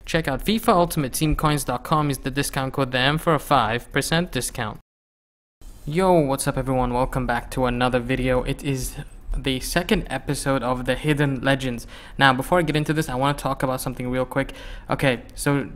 Check out FIFAUltimateTeamCoins.com. Use the discount code THEM for a 5% discount. Yo, what's up everyone? Welcome back to another video. It is the second episode of the Hidden Legends. Now, before I get into this, I want to talk about something real quick. Okay, so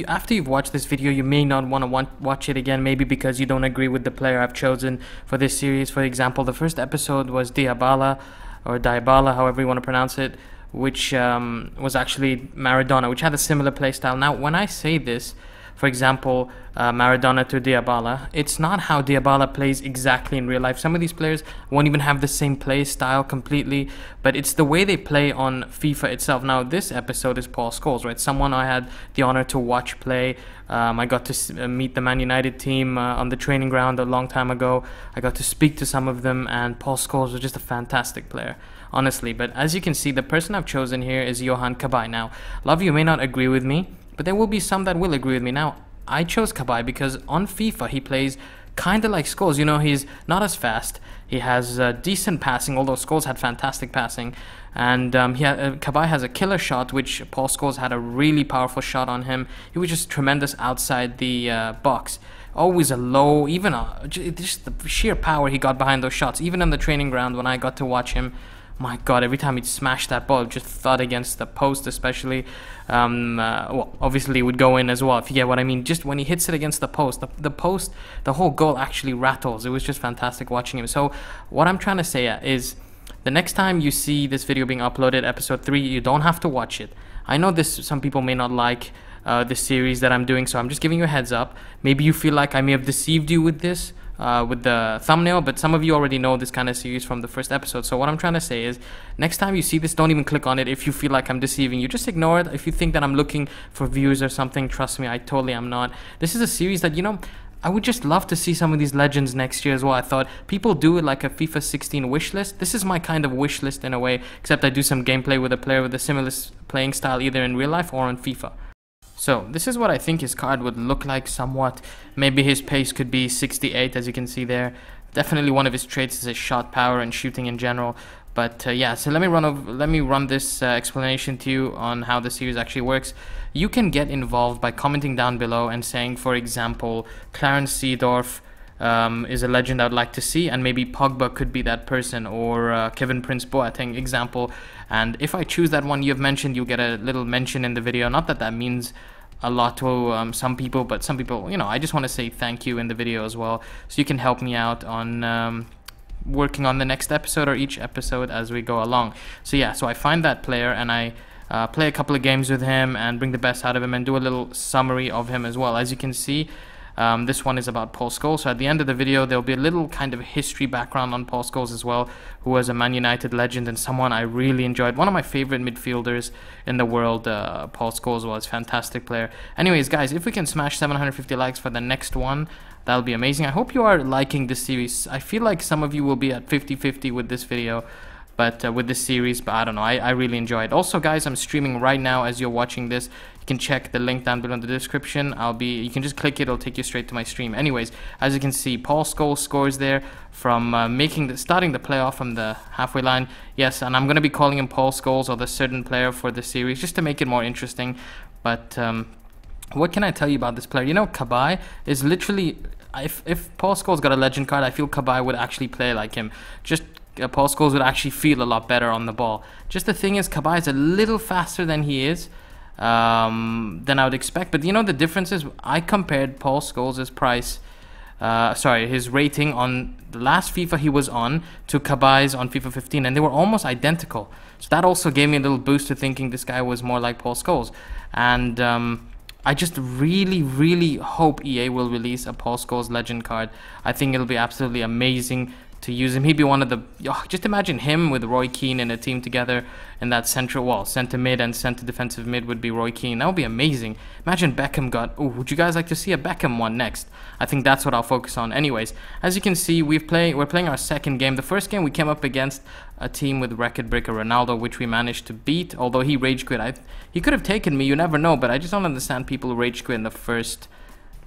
after you've watched this video, you may not want to watch it again, maybe because you don't agree with the player I've chosen for this series. For example, the first episode was Dybala, or Dybala, however you want to pronounce it, which was actually Maradona, which had a similar playstyle. Now, when I say this, for example, Maradona to Dybala, it's not how Dybala plays exactly in real life. Some of these players won't even have the same play style completely, but it's the way they play on FIFA itself. Now, this episode is Paul Scholes, right? Someone I had the honor to watch play. I got to meet the Man United team on the training ground a long time ago. I got to speak to some of them, and Paul Scholes was just a fantastic player, honestly. But as you can see, the person I've chosen here is Yohan Cabaye. Now, a lot of you may not agree with me, but there will be some that will agree with me. Now, I chose Cabaye because on FIFA he plays kind of like Scholes. You know, he's not as fast. He has decent passing, although Scholes had fantastic passing. And Cabaye has a killer shot, which Paul Scholes had a really powerful shot on him. He was just tremendous outside the box. Always a low, even just the sheer power he got behind those shots. Even on the training ground when I got to watch him, my God, every time he'd smash that ball, it just thud against the post especially. Well, obviously it would go in as well, if you get what I mean. Just when he hits it against the post, the whole goal actually rattles. It was just fantastic watching him. So what I'm trying to say is, the next time you see this video being uploaded, episode 3, you don't have to watch it. I know some people may not like this series that I'm doing, so I'm just giving you a heads up. Maybe you feel like I may have deceived you with this, with the thumbnail, but some of you already know this kind of series from the first episode. So what I'm trying to say is, next time you see this, don't even click on it if you feel like I'm deceiving you. Just ignore it. If you think that I'm looking for views or something, trust me, I totally am not. This is a series that, you know, I would just love to see some of these legends next year as well. I thought people do it like a FIFA 16 wish list. This is my kind of wish list in a way, except I do some gameplay with a player with a similar playing style either in real life or on FIFA. So this is what I think his card would look like somewhat. Maybe his pace could be 68, as you can see there. Definitely one of his traits is his shot power and shooting in general. But yeah, so let me run this explanation to you on how the series actually works. You can get involved by commenting down below and saying, for example, Clarence Seedorf is a legend I would like to see, and maybe Pogba could be that person, or Kevin Prince Boateng, example. And if I choose that one you have mentioned, you'll get a little mention in the video. Not that that means a lot to some people, but some people, you know, I just want to say thank you in the video as well, so you can help me out on working on the next episode or each episode as we go along. So yeah, so I find that player and I play a couple of games with him and bring the best out of him and do a little summary of him as well. As you can see, this one is about Paul Scholes. So at the end of the video, there'll be a little kind of history background on Paul Scholes as well, who was a Man United legend and someone I really enjoyed. One of my favorite midfielders in the world, Paul Scholes was a fantastic player. Anyways, guys, if we can smash 750 likes for the next one, that'll be amazing. I hope you are liking this series. I feel like some of you will be at 50-50 with this video, but with this series, but I don't know, I really enjoy it. Also, guys, I'm streaming right now as you're watching this. You can check the link down below in the description. You can just click it, it'll take you straight to my stream. Anyways, as you can see, Paul Scholes scores there from starting the playoff from the halfway line. Yes, and I'm going to be calling him Paul Scholes or the certain player for the series, just to make it more interesting. But what can I tell you about this player? You know, Cabaye is literally, if Paul Scholes got a legend card, I feel Cabaye would actually play like him. Just Paul Scholes would actually feel a lot better on the ball. Just the thing is, Cabaye is a little faster than he is, than I would expect. But you know, the difference is, I compared Paul Scholes' his rating on the last FIFA he was on to Cabaye's on FIFA 15, and they were almost identical. So that also gave me a little boost to thinking this guy was more like Paul Scholes. And I just really hope EA will release a Paul Scholes legend card. I think it'll be absolutely amazing to use him. He'd be one of the, just imagine him with Roy Keane in a team together in that center mid and center defensive mid would be Roy Keane. That would be amazing. Imagine Beckham would you guys like to see a Beckham one next? I think that's what I'll focus on. Anyways, as you can see, we're playing our second game. The first game we came up against a team with record breaker Ronaldo, which we managed to beat, although he rage quit. He could have taken me, you never know, but I just don't understand people who rage quit in the first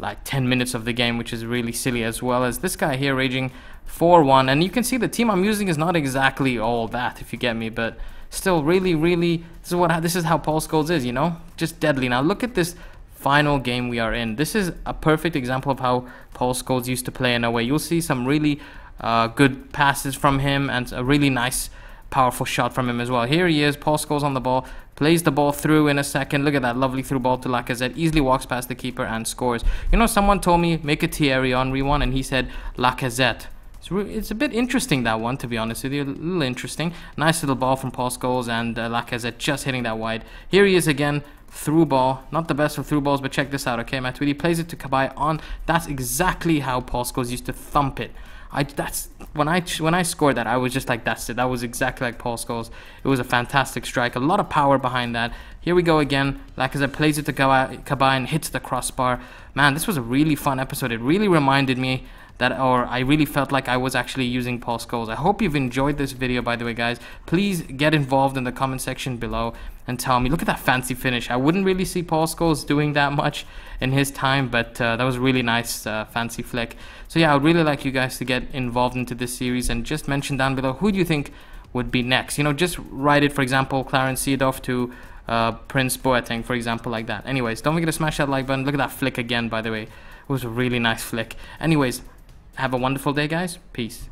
like 10 minutes of the game, which is really silly, as well as this guy here raging 4-1. And you can see the team I'm using is not exactly all that, if you get me, but still really, this is how Paul Scholes is, you know, just deadly. Now look at this final game we are in. This is a perfect example of how Paul Scholes used to play in a way. You'll see some really good passes from him and a really nice powerful shot from him as well. Here he is, Paul Scholes on the ball, plays the ball through in a second. Look at that lovely through ball to Lacazette, easily walks past the keeper and scores. You know, someone told me make a Thierry Henry one and he said Lacazette. It's a bit interesting, that one, to be honest with you. A little interesting. Nice little ball from Paul Scholes and Lacazette just hitting that wide. Here he is again, through ball. Not the best of through balls, but check this out, okay? Matuidi plays it to Kabay on. That's exactly how Paul Scholes used to thump it. When I scored that, I was just like, that's it. That was exactly like Paul Scholes. It was a fantastic strike. A lot of power behind that. Here we go again. Lacazette plays it to Kabay and hits the crossbar. Man, this was a really fun episode. It really reminded me that, or I really felt like I was actually using Paul Scholes. I hope you've enjoyed this video, by the way, guys. Please get involved in the comment section below and tell me. Look at that fancy finish. I wouldn't really see Paul Scholes doing that much in his time, but that was a really nice fancy flick. So yeah, I would really like you guys to get involved into this series and just mention down below who do you think would be next. You know, just write it, for example, Clarence Seedorf to Prince Boateng, for example, like that. Anyways, don't forget to smash that like button. Look at that flick again, by the way. It was a really nice flick. Anyways, have a wonderful day, guys. Peace.